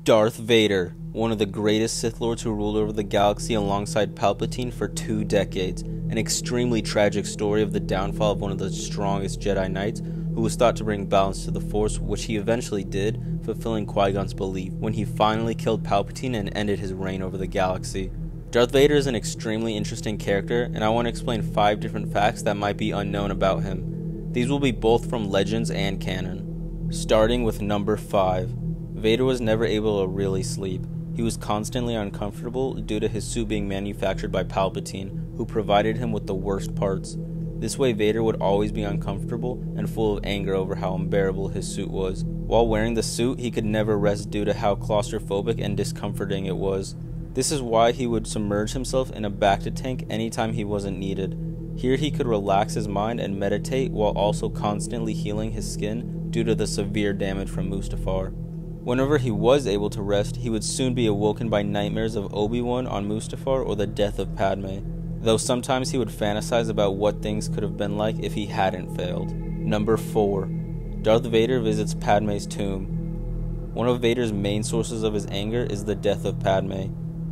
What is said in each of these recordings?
Darth Vader, one of the greatest Sith Lords who ruled over the galaxy alongside Palpatine for 2 decades, an extremely tragic story of the downfall of one of the strongest Jedi Knights who was thought to bring balance to the Force, which he eventually did, fulfilling Qui-Gon's belief when he finally killed Palpatine and ended his reign over the galaxy. Darth Vader is an extremely interesting character, and I want to explain 5 different facts that might be unknown about him. These will be both from legends and canon. Starting with number 5. Vader was never able to really sleep. He was constantly uncomfortable due to his suit being manufactured by Palpatine, who provided him with the worst parts. This way Vader would always be uncomfortable and full of anger over how unbearable his suit was. While wearing the suit, he could never rest due to how claustrophobic and discomforting it was. This is why he would submerge himself in a bacta tank anytime he wasn't needed. Here he could relax his mind and meditate while also constantly healing his skin due to the severe damage from Mustafar. Whenever he was able to rest, he would soon be awoken by nightmares of Obi-Wan on Mustafar or the death of Padme, though sometimes he would fantasize about what things could have been like if he hadn't failed. Number 4. Darth Vader visits Padme's tomb. One of Vader's main sources of his anger is the death of Padme.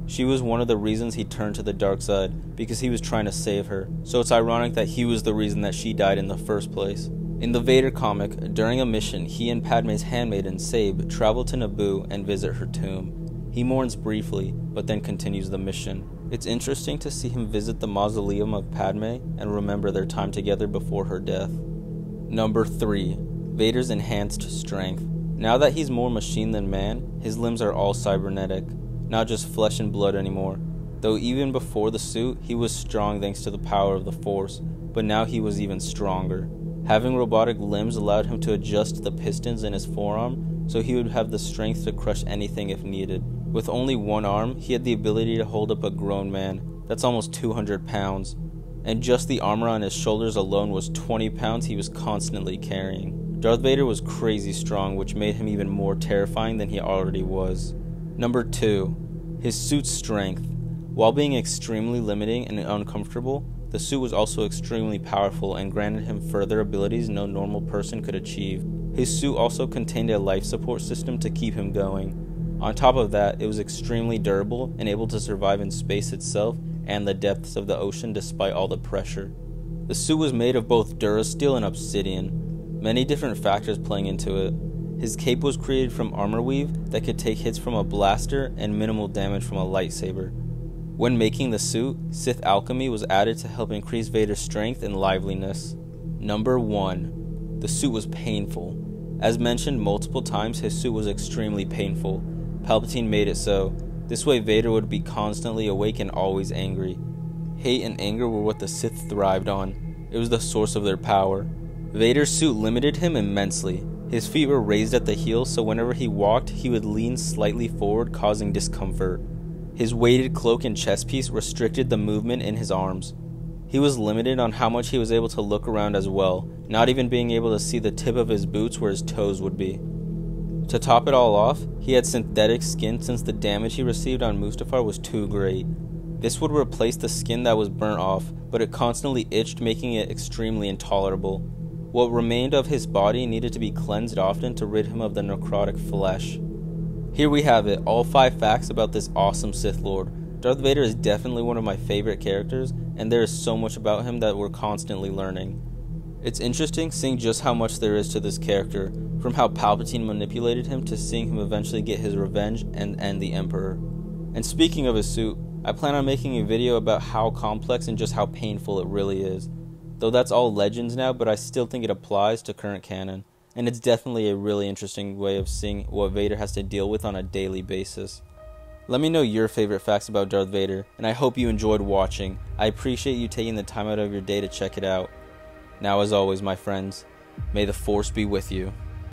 She was one of the reasons he turned to the dark side, because he was trying to save her, so it's ironic that he was the reason that she died in the first place. In the Vader comic, during a mission, he and Padme's handmaiden, Sabe, travel to Naboo and visit her tomb. He mourns briefly, but then continues the mission. It's interesting to see him visit the mausoleum of Padme and remember their time together before her death. Number 3. Vader's enhanced strength. Now that he's more machine than man, his limbs are all cybernetic, not just flesh and blood anymore. Though even before the suit, he was strong thanks to the power of the Force, but now he was even stronger. Having robotic limbs allowed him to adjust the pistons in his forearm, so he would have the strength to crush anything if needed. With only one arm, he had the ability to hold up a grown man. That's almost 200 pounds. And just the armor on his shoulders alone was 20 pounds he was constantly carrying. Darth Vader was crazy strong, which made him even more terrifying than he already was. Number 2. His suit's strength. While being extremely limiting and uncomfortable, the suit was also extremely powerful and granted him further abilities no normal person could achieve. His suit also contained a life support system to keep him going. On top of that, it was extremely durable and able to survive in space itself and the depths of the ocean despite all the pressure. The suit was made of both durasteel and obsidian, many different factors playing into it. His cape was created from armor weave that could take hits from a blaster and minimal damage from a lightsaber. When making the suit, Sith alchemy was added to help increase Vader's strength and liveliness. Number 1. The suit was painful. As mentioned multiple times, his suit was extremely painful. Palpatine made it so. This way Vader would be constantly awake and always angry. Hate and anger were what the Sith thrived on. It was the source of their power. Vader's suit limited him immensely. His feet were raised at the heels, so whenever he walked, he would lean slightly forward, causing discomfort. His weighted cloak and chest piece restricted the movement in his arms. He was limited on how much he was able to look around as well, not even being able to see the tip of his boots where his toes would be. To top it all off, he had synthetic skin since the damage he received on Mustafar was too great. This would replace the skin that was burnt off, but it constantly itched, making it extremely intolerable. What remained of his body needed to be cleansed often to rid him of the necrotic flesh. Here we have it, all 5 facts about this awesome Sith Lord. Darth Vader is definitely one of my favorite characters, and there is so much about him that we're constantly learning. It's interesting seeing just how much there is to this character, from how Palpatine manipulated him to seeing him eventually get his revenge and end the Emperor. And speaking of his suit, I plan on making a video about how complex and just how painful it really is. Though that's all legends now, but I still think it applies to current canon. And it's definitely a really interesting way of seeing what Vader has to deal with on a daily basis. Let me know your favorite facts about Darth Vader, and I hope you enjoyed watching. I appreciate you taking the time out of your day to check it out. Now, as always, my friends, may the Force be with you.